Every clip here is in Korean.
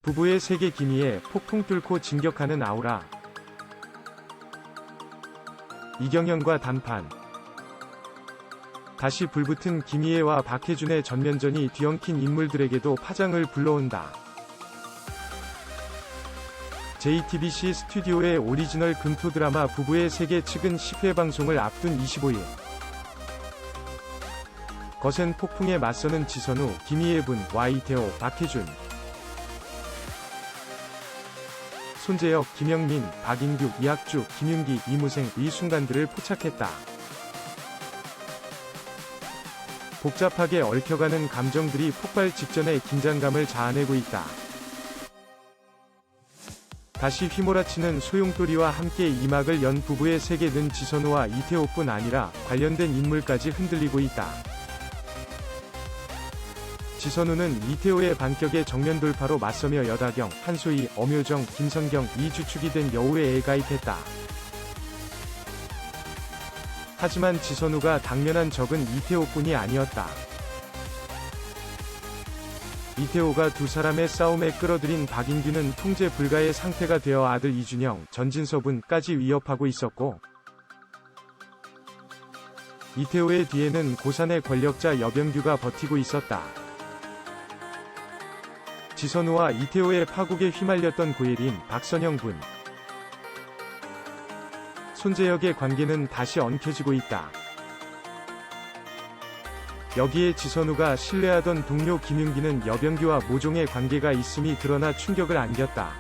부부의 세계 기미에 폭풍 뚫고 진격하는 아우라. 이경영과 단판. 다시 불붙은 김희애와 박해준의 전면전이 뒤엉킨 인물들에게도 파장을 불러온다. JTBC 스튜디오의 오리지널 금토 드라마 부부의 세계 측은 10회 방송을 앞둔 25일 거센 폭풍에 맞서는 지선우, 김희애분,와 이태호, 박해준, 손재혁, 김영민, 박인규, 이학주, 김윤기, 이무생, 이 순간들을 포착했다. 복잡하게 얽혀가는 감정들이 폭발 직전에 긴장감을 자아내고 있다. 다시 휘몰아치는 소용돌이와 함께 이 막을 연 부부의 세계는 지선우와 이태호뿐 아니라 관련된 인물까지 흔들리고 있다. 지선우는 이태호의 반격에 정면 돌파로 맞서며 여다경, 한소희, 엄효정, 김선경, 이주축이 된 여우에 가입했다. 하지만 지선우가 당면한 적은 이태호뿐이 아니었다. 이태호가 두 사람의 싸움에 끌어들인 박인규는 통제 불가의 상태가 되어 아들 이준영, 전진서분까지 위협하고 있었고, 이태호의 뒤에는 고산의 권력자 여병규가 버티고 있었다. 지선우와 이태호의 파국에 휘말렸던 고예린, 박선영 군, 손재혁의 관계는 다시 엉켜지고 있다. 여기에 지선우가 신뢰하던 동료 김윤기는 여병규와 모종의 관계가 있음이 드러나 충격을 안겼다.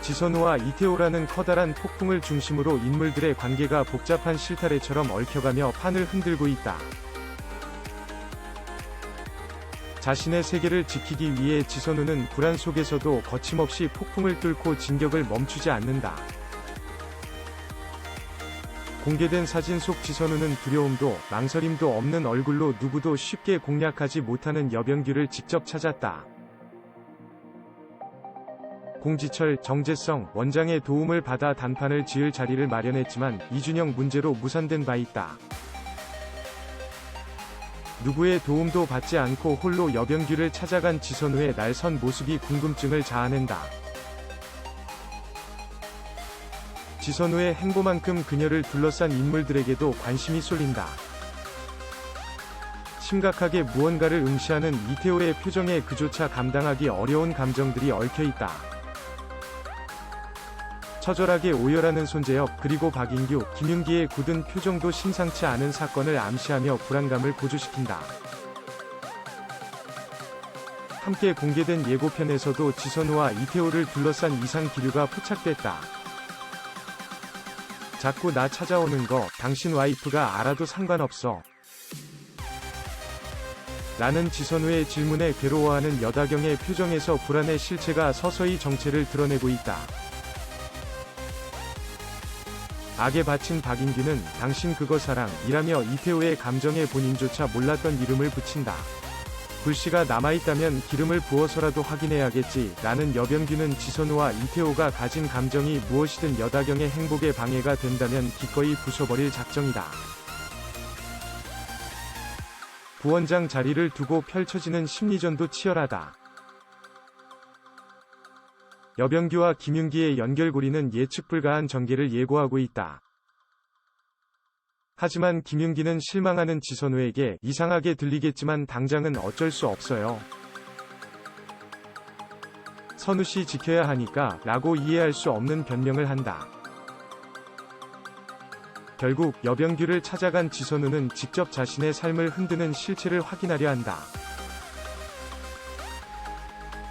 지선우와 이태호라는 커다란 폭풍을 중심으로 인물들의 관계가 복잡한 실타래처럼 얽혀가며 판을 흔들고 있다. 자신의 세계를 지키기 위해 지선우는 불안 속에서도 거침없이 폭풍을 뚫고 진격을 멈추지 않는다. 공개된 사진 속 지선우는 두려움도 망설임도 없는 얼굴로 누구도 쉽게 공략하지 못하는 여병규를 직접 찾았다. 공지철, 정재성 원장의 도움을 받아 단판을 지을 자리를 마련했지만 이준영 문제로 무산된 바 있다. 누구의 도움도 받지 않고 홀로 여병규를 찾아간 지선우의 날선 모습이 궁금증을 자아낸다. 지선우의 행보만큼 그녀를 둘러싼 인물들에게도 관심이 쏠린다. 심각하게 무언가를 응시하는 이태호의 표정에 그조차 감당하기 어려운 감정들이 얽혀있다. 처절하게 오열하는 손재혁, 그리고 박인규, 김윤기의 굳은 표정도 심상치 않은 사건을 암시하며 불안감을 고조시킨다. 함께 공개된 예고편에서도 지선우와 이태호를 둘러싼 이상 기류가 포착됐다. 자꾸 나 찾아오는 거 당신 와이프가 알아도 상관없어. 라는 지선우의 질문에 괴로워하는 여다경의 표정에서 불안의 실체가 서서히 정체를 드러내고 있다. 악에 바친 박인규는 당신 그거 사랑이라며 이태호의 감정에 본인조차 몰랐던 이름을 붙인다. 불씨가 남아있다면 기름을 부어서라도 확인해야겠지 라는 여병규는 지선우와 이태호가 가진 감정이 무엇이든 여다경의 행복에 방해가 된다면 기꺼이 부숴버릴 작정이다. 부원장 자리를 두고 펼쳐지는 심리전도 치열하다. 여병규와 김윤기의 연결고리는 예측 불가한 전개를 예고하고 있다. 하지만 김윤기는 실망하는 지선우에게 이상하게 들리겠지만 당장은 어쩔 수 없어요. 선우씨 지켜야 하니까 라고 이해할 수 없는 변명을 한다. 결국 여병규를 찾아간 지선우는 직접 자신의 삶을 흔드는 실체를 확인하려 한다.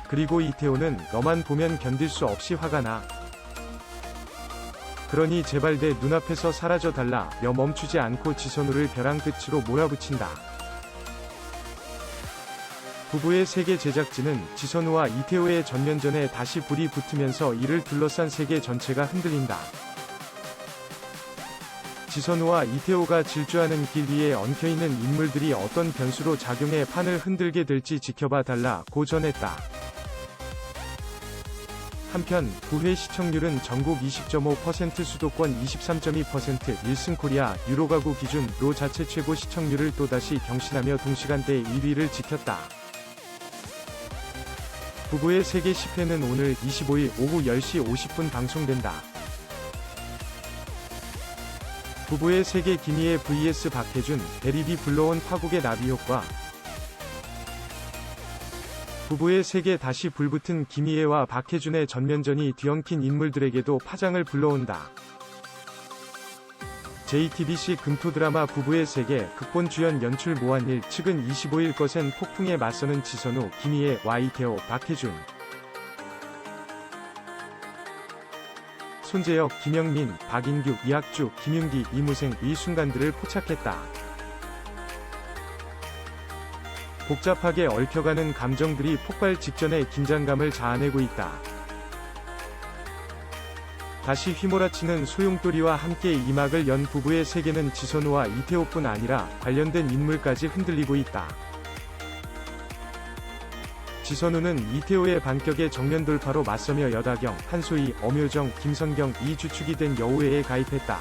그리고 이태호는 너만 보면 견딜 수 없이 화가 나. 그러니 제발 내 눈앞에서 사라져달라 며 멈추지 않고 지선우를 벼랑 끝으로 몰아붙인다. 부부의 세계 제작진은 지선우와 이태호의 전면전에 다시 불이 붙으면서 이를 둘러싼 세계 전체가 흔들린다. 지선우와 이태호가 질주하는 길 위에 엉켜있는 인물들이 어떤 변수로 작용해 판을 흔들게 될지 지켜봐 달라고 전했다. 한편 9회 시청률은 전국 20.5%, 수도권 23.2%, 1승 코리아, 유로가구 기준로 자체 최고 시청률을 또다시 경신하며 동시간대 1위를 지켰다. 부부의 세계 10회는 오늘 25일 오후 10시 50분 방송된다. 부부의 세계 김희애 vs 박해준, 대립이 불러온 파국의 나비 효과. 부부의 세계 다시 불붙은 김희애와 박해준의 전면전이 뒤엉킨 인물들에게도 파장을 불러온다. JTBC 금토 드라마 부부의 세계, 극본 주연 연출 모한일 측은 25일 거센 폭풍에 맞서는 지선우, 김희애, 이태호, 박해준, 손재혁, 김영민, 박인규, 이학주, 김윤기, 이무생, 이 순간들을 포착했다. 복잡하게 얽혀가는 감정들이 폭발 직전에 긴장감을 자아내고 있다. 다시 휘몰아치는 소용돌이와 함께 이 막을 연 부부의 세계는 지선우와 이태호뿐 아니라 관련된 인물까지 흔들리고 있다. 지선우는 이태호의 반격에 정면 돌파로 맞서며 여다경, 한소희, 엄효정, 김선경, 이주축이 된 여우회에 가입했다.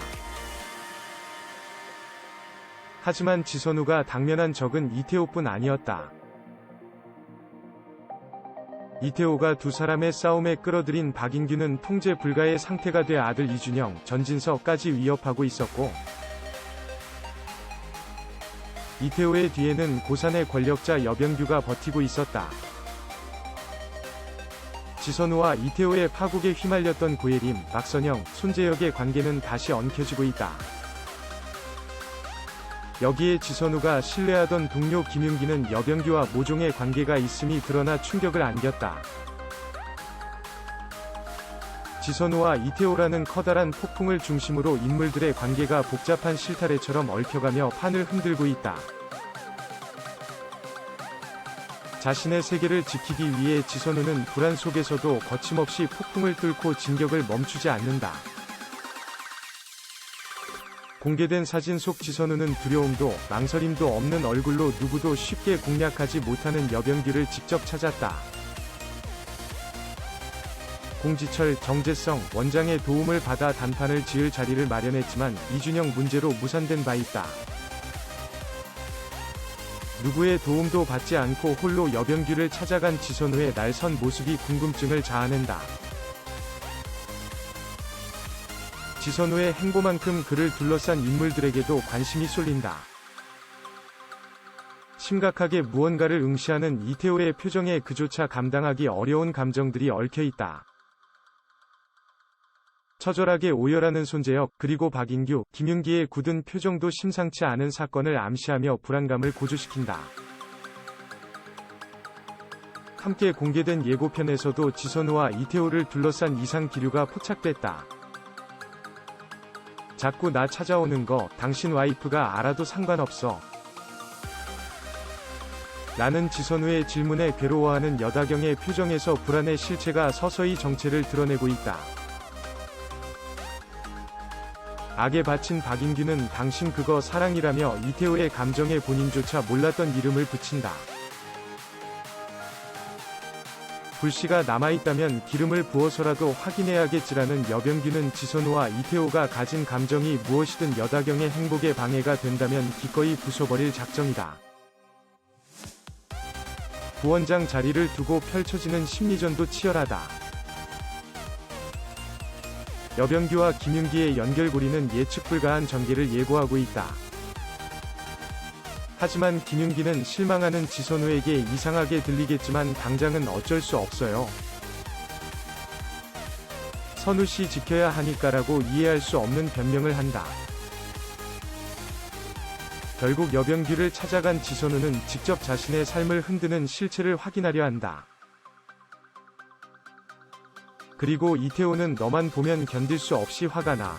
하지만 지선우가 당면한 적은 이태호뿐 아니었다. 이태호가 두 사람의 싸움에 끌어들인 박인규는 통제 불가의 상태가 돼 아들 이준영, 전진서까지 위협하고 있었고, 이태호의 뒤에는 고산의 권력자 여병규가 버티고 있었다. 지선우와 이태호의 파국에 휘말렸던 고예림, 박선영, 손재혁의 관계는 다시 엉켜지고 있다. 여기에 지선우가 신뢰하던 동료 김윤기는 여병규와 모종의 관계가 있음이 드러나 충격을 안겼다. 지선우와 이태호라는 커다란 폭풍을 중심으로 인물들의 관계가 복잡한 실타래처럼 얽혀가며 판을 흔들고 있다. 자신의 세계를 지키기 위해 지선우는 불안 속에서도 거침없이 폭풍을 뚫고 진격을 멈추지 않는다. 공개된 사진 속 지선우는 두려움도 망설임도 없는 얼굴로 누구도 쉽게 공략하지 못하는 여병규를 직접 찾았다. 공지철, 정재성, 원장의 도움을 받아 단판을 지을 자리를 마련했지만 이준영 문제로 무산된 바 있다. 누구의 도움도 받지 않고 홀로 여병규를 찾아간 지선우의 날선 모습이 궁금증을 자아낸다. 지선우의 행보만큼 그를 둘러싼 인물들에게도 관심이 쏠린다. 심각하게 무언가를 응시하는 이태호의 표정에 그조차 감당하기 어려운 감정들이 얽혀있다. 처절하게 오열하는 손재혁, 그리고 박인규, 김윤기의 굳은 표정도 심상치 않은 사건을 암시하며 불안감을 고조시킨다. 함께 공개된 예고편에서도 지선우와 이태호를 둘러싼 이상 기류가 포착됐다. 자꾸 나 찾아오는 거 당신 와이프가 알아도 상관없어. 라는 지선우의 질문에 괴로워하는 여다경의 표정에서 불안의 실체가 서서히 정체를 드러내고 있다. 악에 바친 박인규는 당신 그거 사랑이라며 이태호의 감정에 본인조차 몰랐던 이름을 붙인다. 불씨가 남아있다면 기름을 부어서라도 확인해야겠지라는 여병규는 지선우와 이태호가 가진 감정이 무엇이든 여다경의 행복에 방해가 된다면 기꺼이 부숴버릴 작정이다. 부원장 자리를 두고 펼쳐지는 심리전도 치열하다. 여병규와 김윤기의 연결고리는 예측 불가한 전개를 예고하고 있다. 하지만 김윤기는 실망하는 지선우에게 이상하게 들리겠지만 당장은 어쩔 수 없어요. 선우씨 지켜야 하니까라고 이해할 수 없는 변명을 한다. 결국 여병규를 찾아간 지선우는 직접 자신의 삶을 흔드는 실체를 확인하려 한다. 그리고 이태호는 너만 보면 견딜 수 없이 화가 나.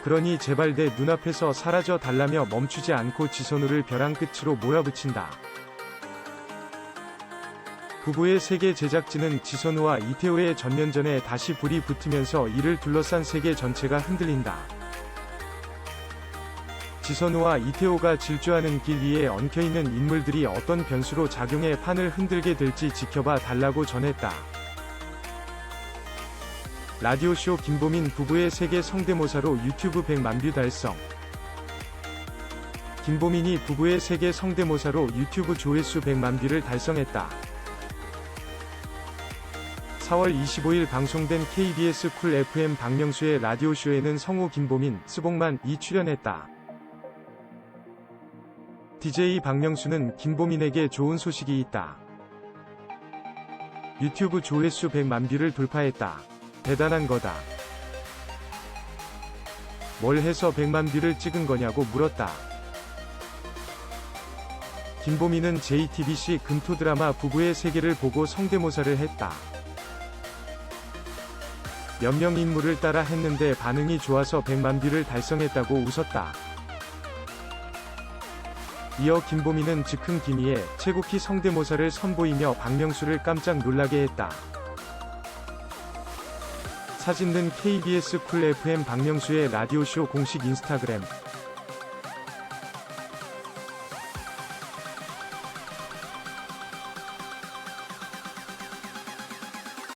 그러니 제발 내 눈앞에서 사라져 달라며 멈추지 않고 지선우를 벼랑 끝으로 몰아붙인다. 부부의 세계 제작진은 지선우와 이태호의 전면전에 다시 불이 붙으면서 이를 둘러싼 세계 전체가 흔들린다. 지선우와 이태호가 질주하는 길 위에 엉켜있는 인물들이 어떤 변수로 작용해 판을 흔들게 될지 지켜봐 달라고 전했다. 라디오쇼 김보민 부부의 세계 성대모사로 유튜브 100만 뷰 달성. 김보민이 부부의 세계 성대모사로 유튜브 조회수 100만 뷰를 달성했다. 4월 25일 방송된 KBS 쿨 FM 박명수의 라디오쇼에는 성우 김보민, 스봉만이 출연했다. DJ 박명수는 김보민에게 좋은 소식이 있다. 유튜브 조회수 100만 뷰를 돌파했다. 대단한 거다. 뭘 해서 100만 뷰를 찍은 거냐고 물었다. 김보민은 JTBC 금토 드라마 부부의 세계를 보고 성대모사를 했다. 몇 명 인물을 따라 했는데 반응이 좋아서 100만 뷰를 달성했다고 웃었다. 이어 김보민은 즉흥 기미에 최국희 성대모사를 선보이며 박명수를 깜짝 놀라게 했다. 사진은 KBS 쿨 FM 박명수의 라디오쇼 공식 인스타그램